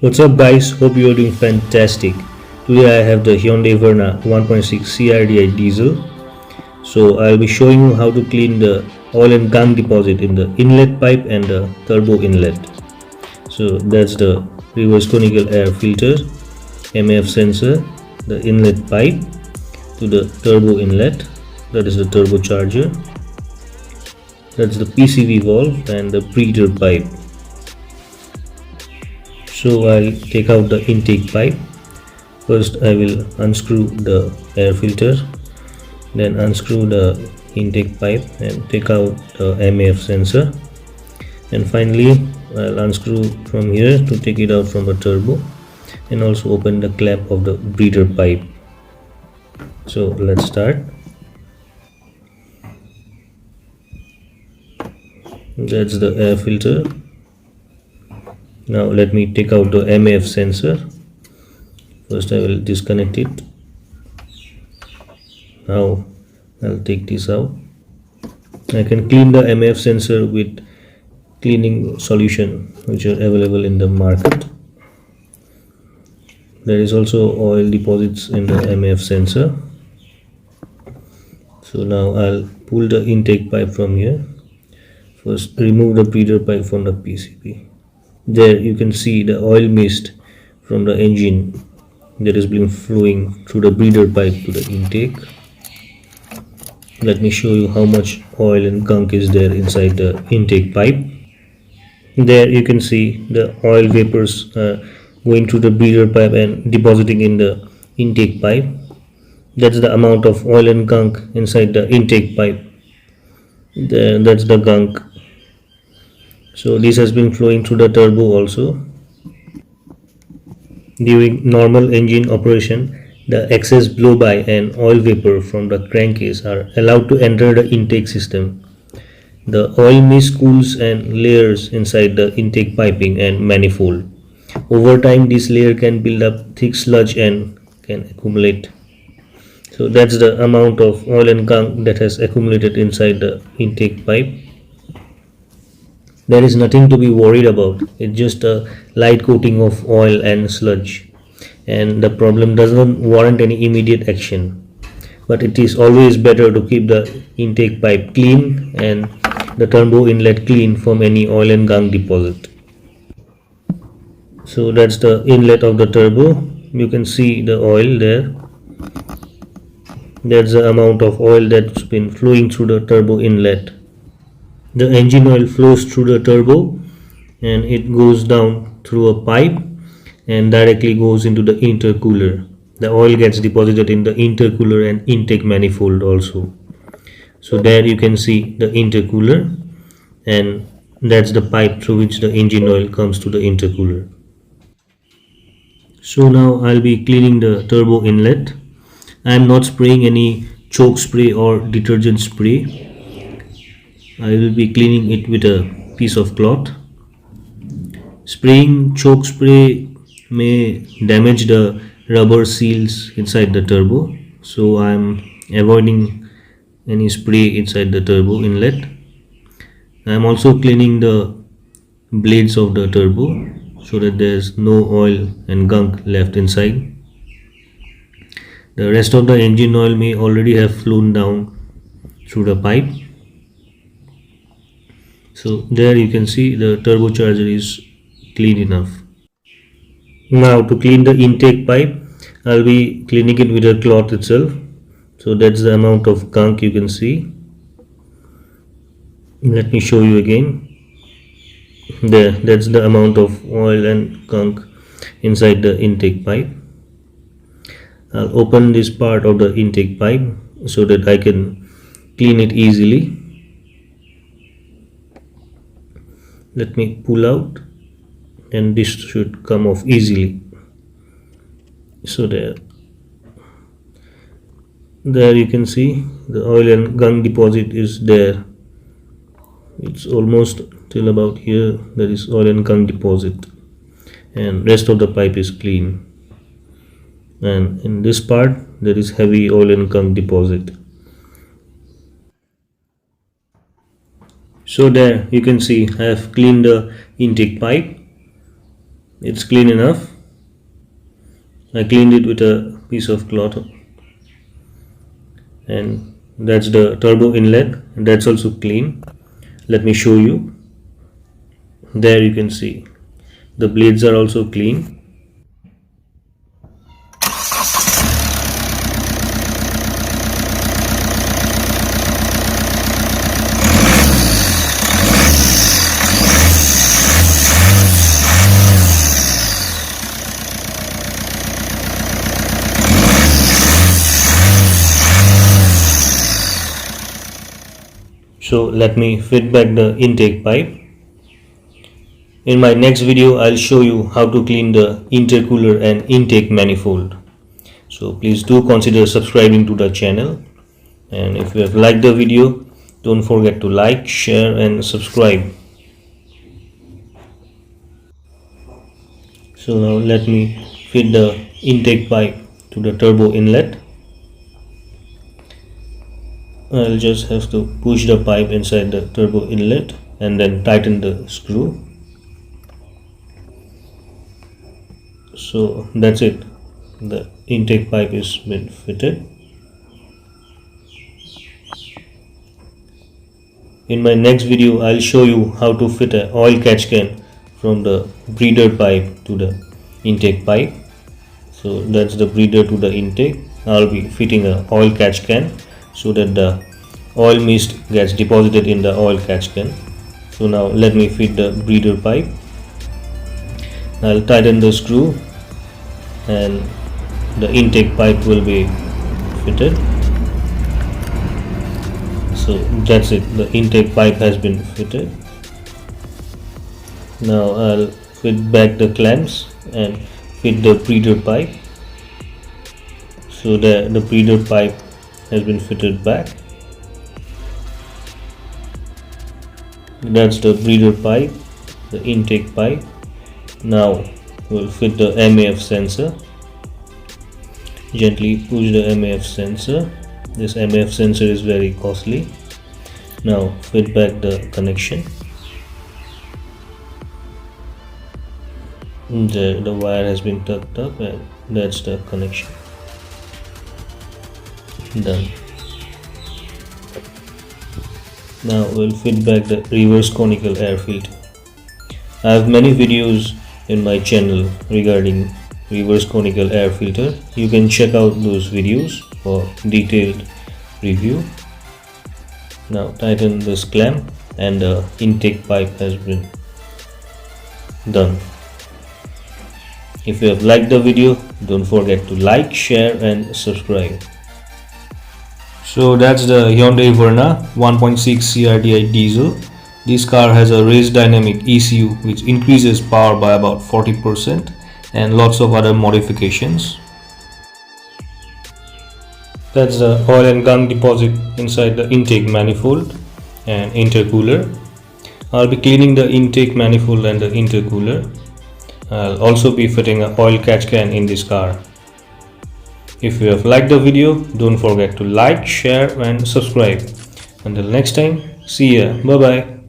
What's up guys, hope you are doing fantastic. Today I have the Hyundai Verna 1.6 crdi diesel. So I'll be showing you how to clean the oil and gunk deposit in the inlet pipe and the turbo inlet. So that's the reverse conical air filter, Maf sensor, the inlet pipe to the turbo inlet, that is the turbocharger, that's the PCV valve and the breather pipe. So I'll take out the intake pipe. First I will unscrew the air filter, then unscrew the intake pipe and take out the Maf sensor, and finally I'll unscrew from here to take it out from the turbo and also open the clap of the breather pipe. So let's start. That's the air filter. Now let me take out the Maf sensor. First I will disconnect it. Now I'll take this out. I can clean the Maf sensor with cleaning solution which are available in the market. There is also oil deposits in the Maf sensor. So now I'll pull the intake pipe from here. First remove the breather pipe from the PCB. There you can see the oil mist from the engine that has been flowing through the breather pipe to the intake. Let me show you how much oil and gunk is there inside the intake pipe. There you can see the oil vapors going through the breather pipe and depositing in the intake pipe. That's the amount of oil and gunk inside the intake pipe. That's the gunk. So this has been flowing through the turbo also. During normal engine operation, the excess blow-by and oil vapor from the crankcase are allowed to enter the intake system. The oil mist cools and layers inside the intake piping and manifold. Over time, this layer can build up thick sludge and can accumulate. So that's the amount of oil and gunk that has accumulated inside the intake pipe. There is nothing to be worried about. It's just a light coating of oil and sludge, and the problem doesn't warrant any immediate action. But it is always better to keep the intake pipe clean and the turbo inlet clean from any oil and gunk deposit. So that's the inlet of the turbo. You can see the oil there. That's the amount of oil that's been flowing through the turbo inlet. The engine oil flows through the turbo and it goes down through a pipe and directly goes into the intercooler. The oil gets deposited in the intercooler and intake manifold also. So there you can see the intercooler, and that's the pipe through which the engine oil comes to the intercooler. So now I'll be cleaning the turbo inlet. I am not spraying any choke spray or detergent spray. I will be cleaning it with a piece of cloth. Spraying choke spray may damage the rubber seals inside the turbo, so I am avoiding any spray inside the turbo inlet. I am also cleaning the blades of the turbo so that there is no oil and gunk left inside. The rest of the engine oil may already have flown down through the pipe. So there you can see the turbocharger is clean enough. Now to clean the intake pipe, I'll be cleaning it with a cloth itself. So that's the amount of gunk you can see. Let me show you again. There, that's the amount of oil and gunk inside the intake pipe. I'll open this part of the intake pipe so that I can clean it easily. Let me pull out, and this should come off easily. So there you can see the oil and gunk deposit is there. It's almost till about here. There is oil and gunk deposit, and rest of the pipe is clean. And in this part there is heavy oil and gunk deposit. So there you can see I have cleaned the intake pipe. It's clean enough. I cleaned it with a piece of cloth, and that's the turbo inlet, and that's also clean. Let me show you. There you can see the blades are also clean. So let me fit back the intake pipe. In my next video, I'll show you how to clean the intercooler and intake manifold. So please do consider subscribing to the channel. And if you have liked the video, don't forget to like, share and subscribe. So now let me fit the intake pipe to the turbo inlet. I'll just have to push the pipe inside the turbo inlet and then tighten the screw. So that's it. The intake pipe is been fitted. In my next video, I'll show you how to fit an oil catch can from the breather pipe to the intake pipe. So that's the breather to the intake. I'll be fitting an oil catch can so that the oil mist gets deposited in the oil catch can. So now let me fit the breather pipe. I'll tighten the screw and the intake pipe will be fitted. So that's it, the intake pipe has been fitted. Now I'll fit back the clamps and fit the breather pipe. So the breather pipe has been fitted back. That's the breather pipe, the intake pipe. Now we'll fit the Maf sensor. Gently push the Maf sensor. This Maf sensor is very costly. Now fit back the connection. The wire has been tucked up and that's the connection. Done. Now we'll fit back the reverse conical air filter. I have many videos in my channel regarding reverse conical air filter. You can check out those videos for detailed review. Now tighten this clamp and the intake pipe has been done. If you have liked the video, don't forget to like, share and subscribe. So that's the Hyundai Verna 1.6 crdi diesel. This car has a Racedynamics ECU which increases power by about 40% and lots of other modifications. That's the oil and gunk deposit inside the intake manifold and intercooler. I'll be cleaning the intake manifold and the intercooler. I'll also be fitting an oil catch can in this car. If you have liked the video, don't forget to like, share and subscribe. Until next time, see ya. Bye bye.